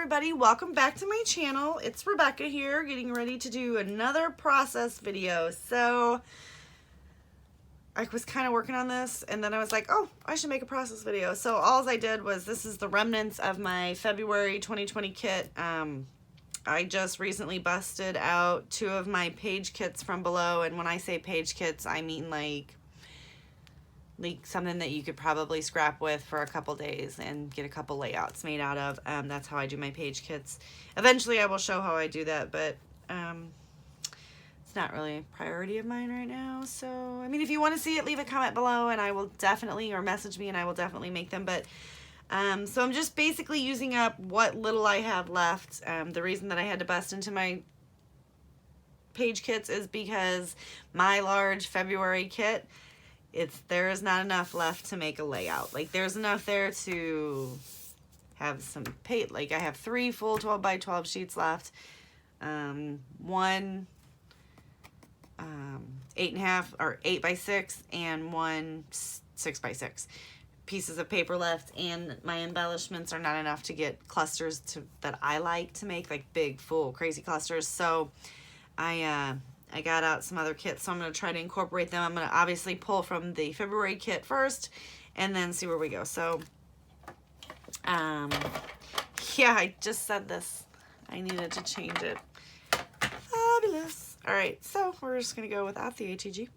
everybody, welcome back to my channel. It's Rebecca here, getting ready to do another process video. So I was kind of working on this and then I was like, oh, I should make a process video. So all I did was, this is the remnants of my February 2020 kit. I just recently busted out 2 of my page kits from below, and when I say page kits, I mean like something that you could probably scrap with for a couple days and get a couple layouts made out of. That's how I do my page kits. Eventually I will show how I do that, but it's not really a priority of mine right now. So, I mean, if you want to see it, leave a comment below and I will definitely, or message me and I will definitely make them. But so I'm just basically using up what little I have left. The reason that I had to bust into my page kits is because my large February kit, there is not enough left to make a layout. Like, there's enough there to have some paint. Like, I have 3 full 12 by 12 sheets left, 1 8.5 or 8 by 6 and 1 6 by 6 pieces of paper left, and my embellishments are not enough to get clusters that I like to make, like big full crazy clusters. So I got out some other kits, so I'm going to try to incorporate them. I'm going to obviously pull from the February kit first and then see where we go. So, yeah, I just said this. I needed to change it. Fabulous. All right, so we're just going to go without the ATG.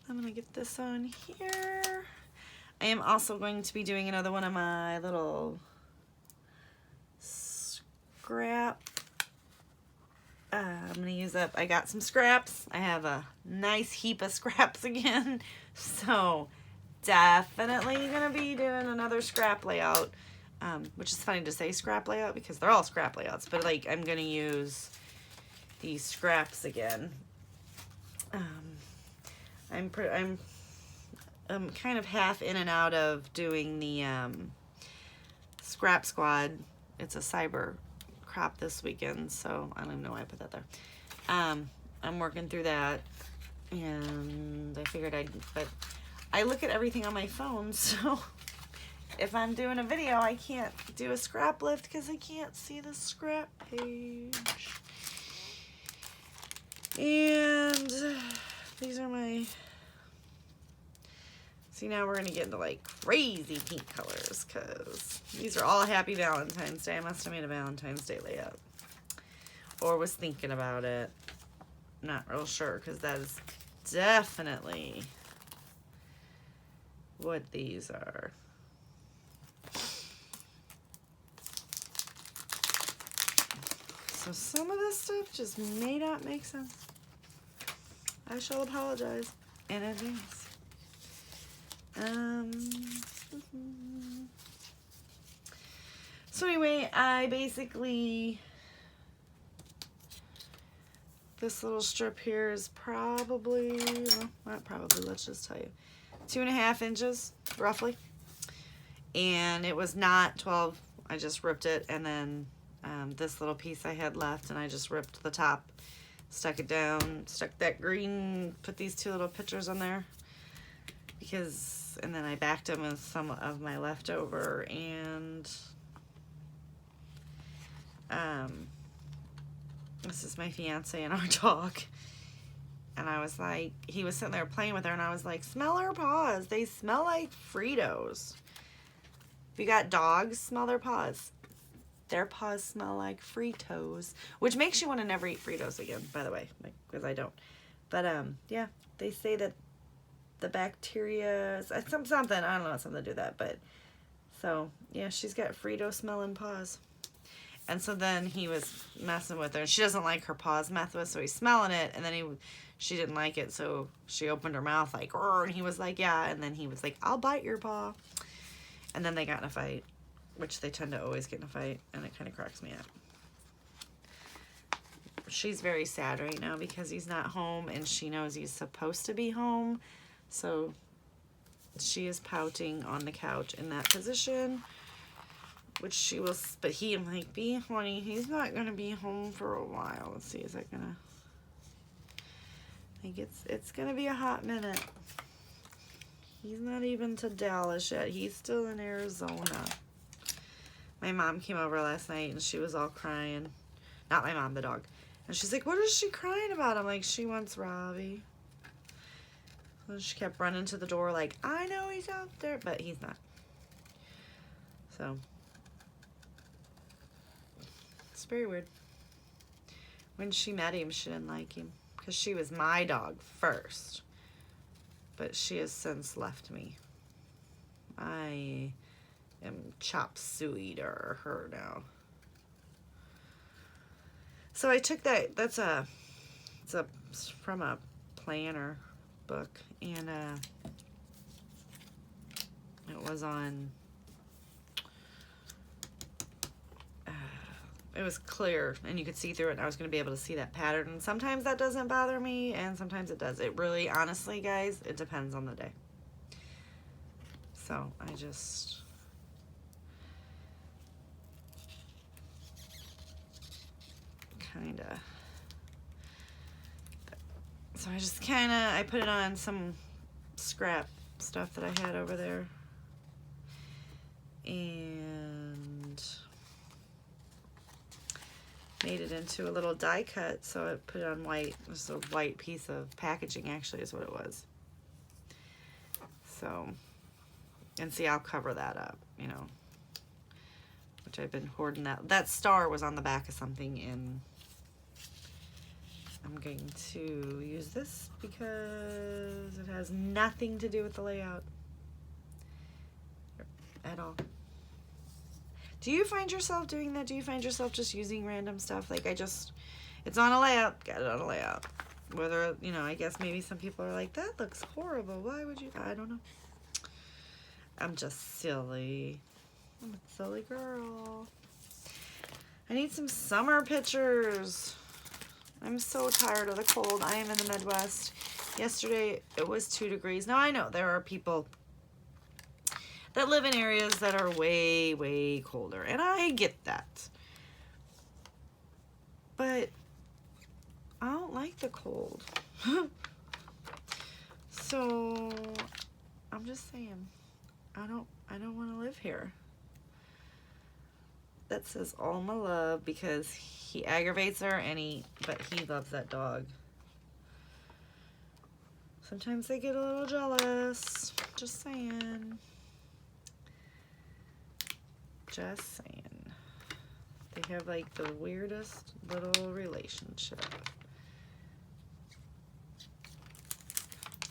I'm going to get this on here. I am also going to be doing another one of my little scrap. I'm going to use up, I got some scraps. I have a nice heap of scraps again. So definitely going to be doing another scrap layout, which is funny to say scrap layout because they're all scrap layouts. But like, I'm going to use these scraps again. I'm kind of half in and out of doing the Scrap Squad. It's a cyber crop this weekend, so I don't even know why I put that there. I'm working through that, and I figured but I look at everything on my phone, so if I'm doing a video, I can't do a scrap lift because I can't see the scrap page. And these are my... See, now we're going to get into like crazy pink colors because these are all Happy Valentine's Day. I must have made a Valentine's Day layout. Or was thinking about it. Not real sure because that is definitely what these are. So some of this stuff just may not make sense. I shall apologize in advance. So anyway, I basically, this little strip here is probably, well, not probably, let's just tell you, 2.5 inches, roughly. And it was not 12, I just ripped it, and then this little piece I had left, and I just ripped the top, stuck it down, stuck that green, put these 2 little pictures on there. Because, and then I backed them with some of my leftover, and this is my fiance and our dog. And I was like, he was sitting there playing with her, and I was like, smell her paws. They smell like Fritos. If you got dogs, smell their paws. Their paws smell like Fritos, which makes you want to never eat Fritos again, by the way, because I don't. But yeah, they say that the bacteria, something, I don't know, something to do with that, but so yeah, she's got Frito smelling paws. And so then he was messing with her, and she doesn't like her paws messed with, so he's smelling it, and then she didn't like it, so she opened her mouth like, and he was like, yeah, and then he was like, I'll bite your paw. And then they got in a fight, which they tend to always get in a fight, and it kind of cracks me up. She's very sad right now because he's not home, and she knows he's supposed to be home. So she is pouting on the couch in that position, which she will, but I'm like, honey, he's not going to be home for a while. Let's see, is that going to, I think it's going to be a hot minute. He's not even to Dallas yet. He's still in Arizona. My mom came over last night and she was all crying. Not my mom, the dog. And she's like, what is she crying about? I'm like, she wants Robbie. And she kept running to the door like, I know he's out there, but he's not. So, it's very weird. When she met him, she didn't like him because she was my dog first. But she has since left me. I am chop suey to her now. So I took that, it's from a planner book, and it was on, it was clear and you could see through it, and I was going to be able to see that pattern. And sometimes that doesn't bother me and sometimes it does. It really, honestly guys, it depends on the day. So I just I put it on some scrap stuff that I had over there, and made it into a little die cut. So I put it on white. Just a white piece of packaging actually is what it was. So, and see, I'll cover that up, you know, which I've been hoarding. That star was on the back of something, and I'm going to use this because it has nothing to do with the layout at all. Do you find yourself doing that? Do you find yourself just using random stuff? Like, it's on a layout, got it on a layout. Whether, you know, I guess maybe some people are like, that looks horrible. Why would you? I don't know. I'm just silly. I'm a silly girl. I need some summer pictures. I'm so tired of the cold. I am in the Midwest. Yesterday it was 2 degrees. Now I know there are people that live in areas that are way, way colder, and I get that. But I don't like the cold. So I'm just saying, I don't want to live here. That says all my love because he aggravates her, but he loves that dog. Sometimes they get a little jealous. Just saying. Just saying. They have like the weirdest little relationship.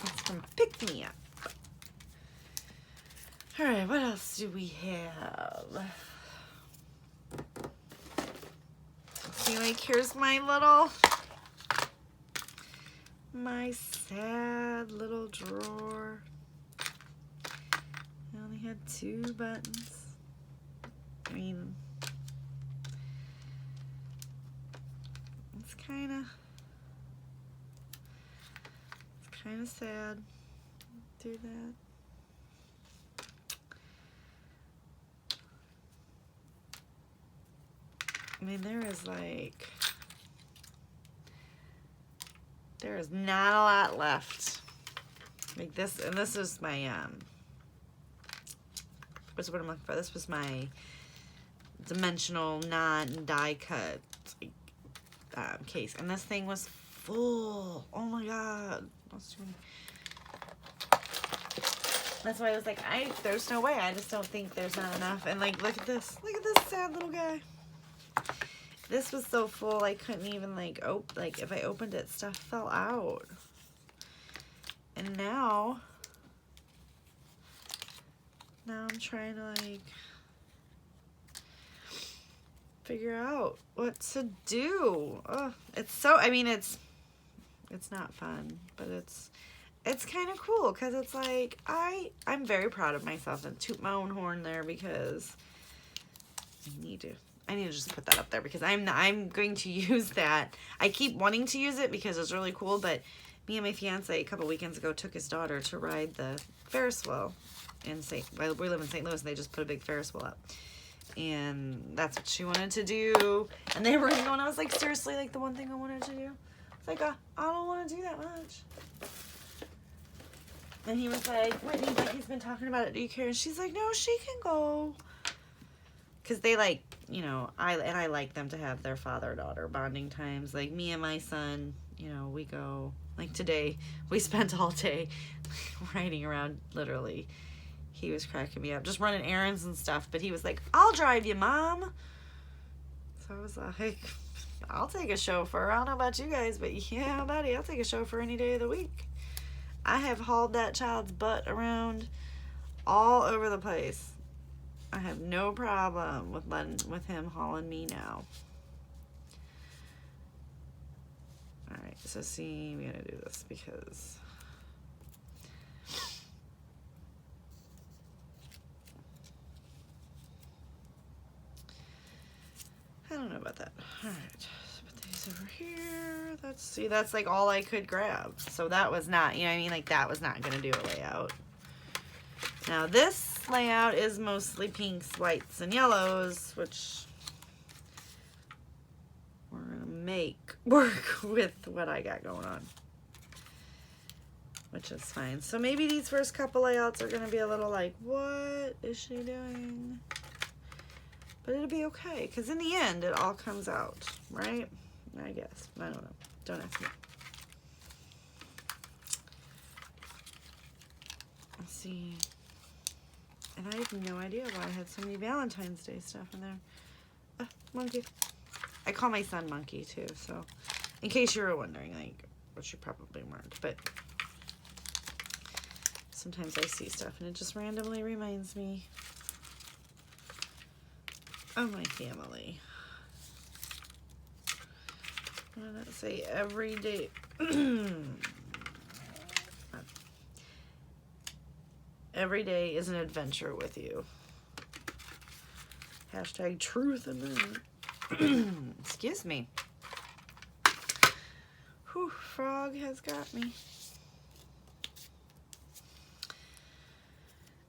It's from Pick Me Up. Alright, what else do we have? See, like, here's my sad little drawer. I only had 2 buttons. I mean, it's kind of sad. Do that. I mean, there is not a lot left. Like this, and this is my, what's what I'm looking for? This was my dimensional non-die cut case, and this thing was full. Oh my god. That's why I was like, there's no way. I just don't think there's not enough. And like, look at this sad little guy. This was so full I couldn't even like if I opened it, stuff fell out. And now I'm trying to like figure out what to do. Oh, it's so, I mean, it's not fun, but it's kind of cool because it's like I'm very proud of myself and toot my own horn there because I need to just put that up there because I'm going to use that. I keep wanting to use it because it's really cool, but me and my fiance a couple weekends ago took his daughter to ride the Ferris wheel in we live in St. Louis, and they just put a big Ferris wheel up. And that's what she wanted to do. And they were going, and I was like, seriously, like the one thing I wanted to do? It's like, I don't want to do that much. And he was like, Whitney, like he's been talking about it, do you care? And she's like, no, she can go. because they like, you know, I like them to have their father-daughter bonding times. Like me and my son, you know, we go, like today, we spent all day riding around, literally. He was cracking me up, just running errands and stuff, but he was like, I'll drive you, Mom. So I was like, I'll take a chauffeur. I don't know about you guys, but yeah, buddy, I'll take a chauffeur any day of the week. I have hauled that child's butt around all over the place. I have no problem with him hauling me now. All right, so see, we gotta do this because I don't know about that. All right, so put these over here. Let's see, that's like all I could grab. So that was not, you know what I mean? Like that was not gonna do a layout. Now this layout is mostly pinks, whites, and yellows, which we're gonna make work with what I got going on, which is fine. So maybe these first couple layouts are gonna be a little like, what is she doing? But it'll be okay, because in the end, it all comes out, right? I guess. I don't know. Don't ask me. Let's see. And I have no idea why I had so many Valentine's Day stuff in there. Monkey. I call my son Monkey, too, so in case you were wondering, like, which you probably weren't, but sometimes I see stuff and it just randomly reminds me of my family. What did that say? Every day. Every day is an adventure with you. Hashtag truth in there. Excuse me. Whew, frog has got me.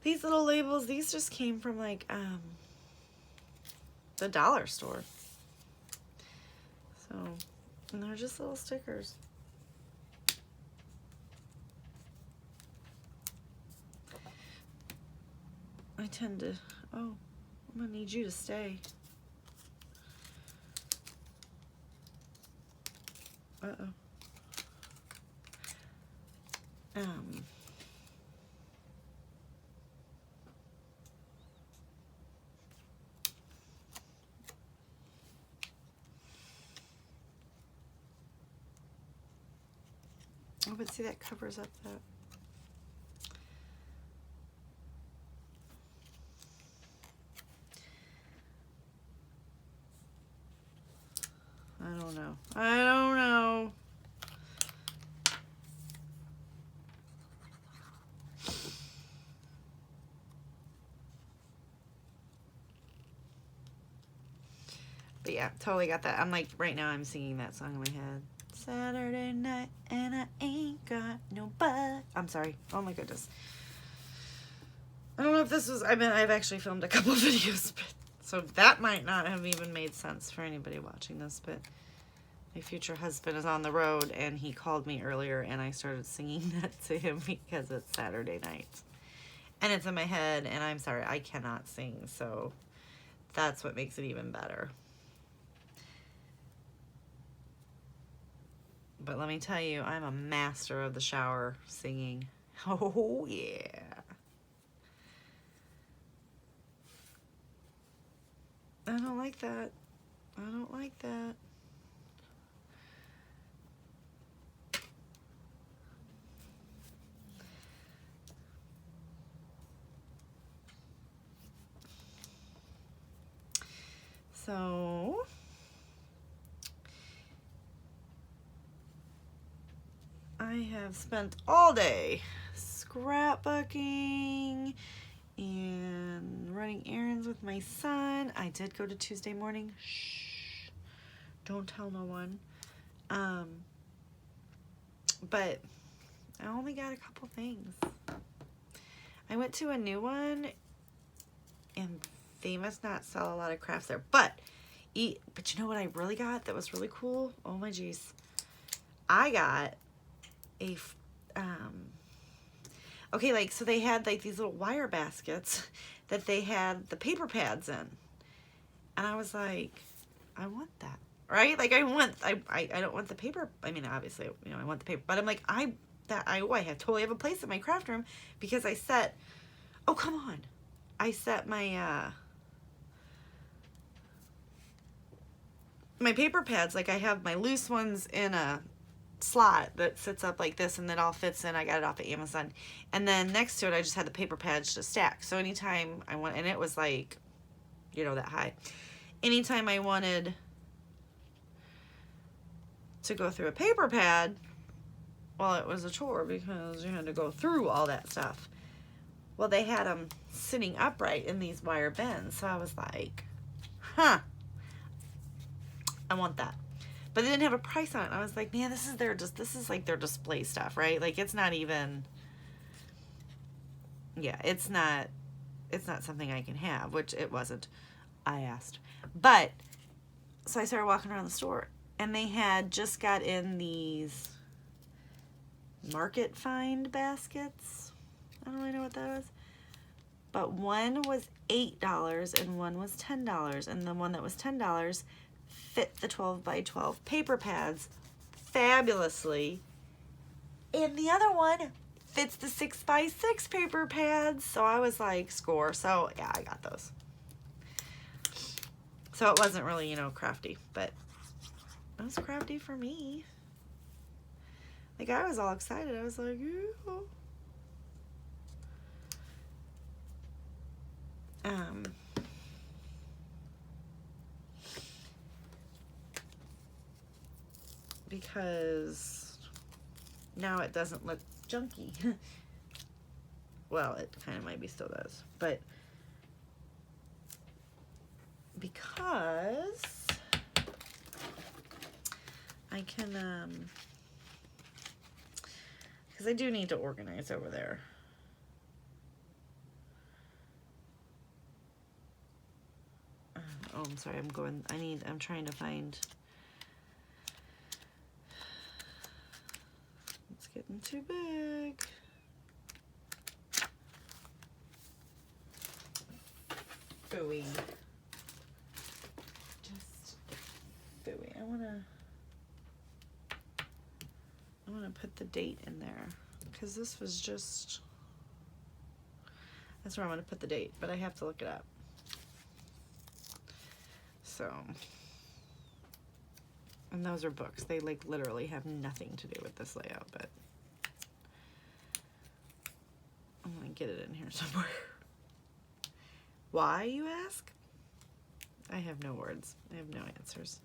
These little labels, these just came from like the dollar store. So, and they're just little stickers. I tend to, oh, I'm gonna need you to stay. Uh-oh. Oh, but see, that covers up that. I don't know. I don't know. But yeah, totally got that. I'm like, right now I'm singing that song in my head. Saturday night and I ain't got no butt. I'm sorry. Oh my goodness. I don't know if this was, I mean, I've actually filmed a couple videos, but so that might not have even made sense for anybody watching this, but my future husband is on the road and he called me earlier and I started singing that to him because it's Saturday night. And it's in my head and I'm sorry, I cannot sing, so that's what makes it even better. But let me tell you, I'm a master of the shower singing. Oh, yeah. I don't like that. I don't like that. So I have spent all day scrapbooking and running errands with my son. I did go to Tuesday morning. Shh. Don't tell no one. But I only got a couple things. I went to a new one and they must not sell a lot of crafts there. But you know what I really got that was really cool? Oh my geez. I got a okay, like, so they had like these little wire baskets that they had the paper pads in, And I was like, I want that, right? Like I don't want the paper. I mean, obviously, you know, I want the paper, but I'm like, I totally have a place in my craft room because I set, oh, come on. I set my, my paper pads, like I have my loose ones in a slot that sits up like this and that all fits in. I got it off of Amazon. And then next to it, I just had the paper pads to stack. So anytime I want, and it was like, you know, that high. Anytime I wanted to go through a paper pad, well, it was a chore because you had to go through all that stuff. Well, they had them sitting upright in these wire bins. So I was like, huh, I want that. But they didn't have a price on it. I was like, man, this is like their display stuff, right? Like it's not even, yeah, it's not something I can have, which it wasn't. I asked. But, so I started walking around the store and they had just got in these market find baskets. I don't really know what that is. But one was $8 and one was $10. And the one that was $10 fit the 12 by 12 paper pads fabulously. And the other one fits the 6 by 6 paper pads. So I was like, score. So yeah, I got those. So it wasn't really, you know, crafty, but it was crafty for me. Like I was all excited. I was like, ooh. Because now it doesn't look junky. Well, it kind of maybe still does, but because I can, because I do need to organize over there. Oh, I'm sorry, I'm trying to find, it's getting too big. Phooey. Just phooey. I wanna put the date in there because this was just, that's where I'm gonna put the date, but I have to look it up. So, and those are books. They like literally have nothing to do with this layout, but I'm gonna get it in here somewhere. Why, you ask? I have no words. I have no answers.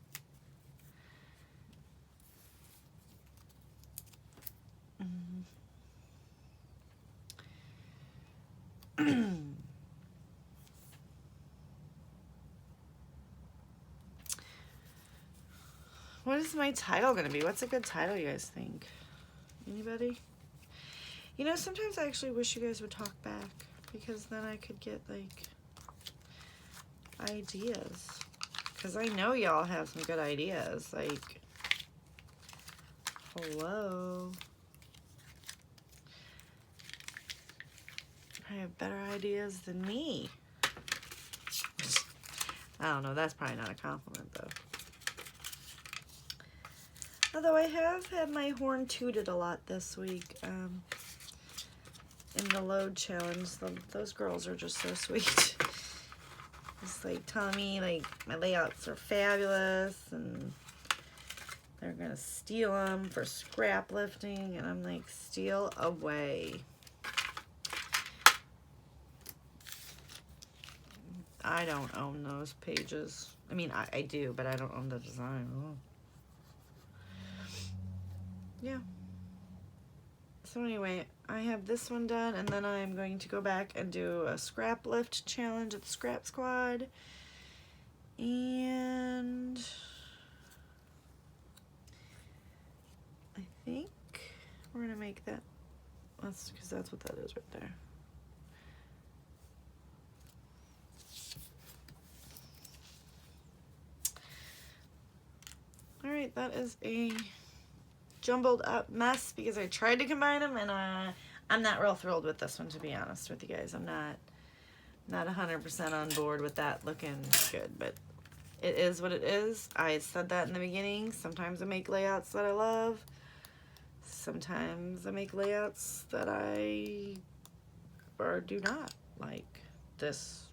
What is my title gonna be? What's a good title, you guys think? Anybody? You know, sometimes I actually wish you guys would talk back because then I could get like ideas. Because I know y'all have some good ideas. Like, hello. I have better ideas than me. I don't know, that's probably not a compliment though. Although I have had my horn tooted a lot this week in the load challenge. Those girls are just so sweet. Just like telling me like my layouts are fabulous and they're gonna steal them for scrap lifting, and I'm like, steal away. I don't own those pages. I mean, I do, but I don't own the design. Oh. Yeah. So anyway, I have this one done, and then I'm going to go back and do a scrap lift challenge at the Scrap Squad. And I think we're gonna make that, because that's what that is right there. All right, that is a jumbled up mess because I tried to combine them, and I'm not real thrilled with this one, to be honest with you guys. I'm not 100% on board with that looking good, but It is what it is. I said that in the beginning. Sometimes I make layouts that I love. Sometimes I make layouts that I do not like. This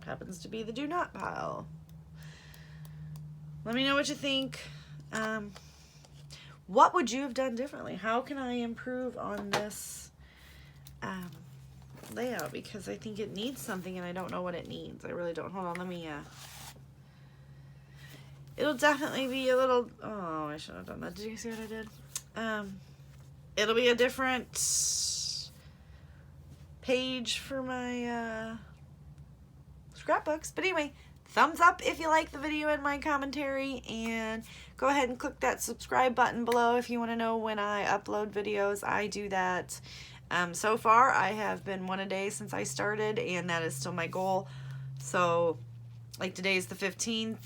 happens to be the do not pile. Let me know what you think. What would you have done differently? How can I improve on this layout? Because I think it needs something and I don't know what it needs. I really don't. Hold on, let me it'll definitely be a little, oh, I shouldn't have done that. Did you see what I did? It'll be a different page for my scrapbooks. But anyway, thumbs up if you like the video and my commentary, and go ahead and click that subscribe button below if you want to know when I upload videos. I do that. So far, I have been one a day since I started, and that is still my goal. So, like, today's the 15th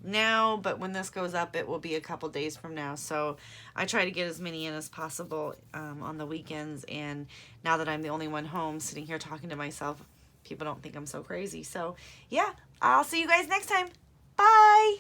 now, but when this goes up, it will be a couple days from now. So I try to get as many in as possible on the weekends, and now that I'm the only one home sitting here talking to myself, people don't think I'm so crazy. So yeah, I'll see you guys next time. Bye.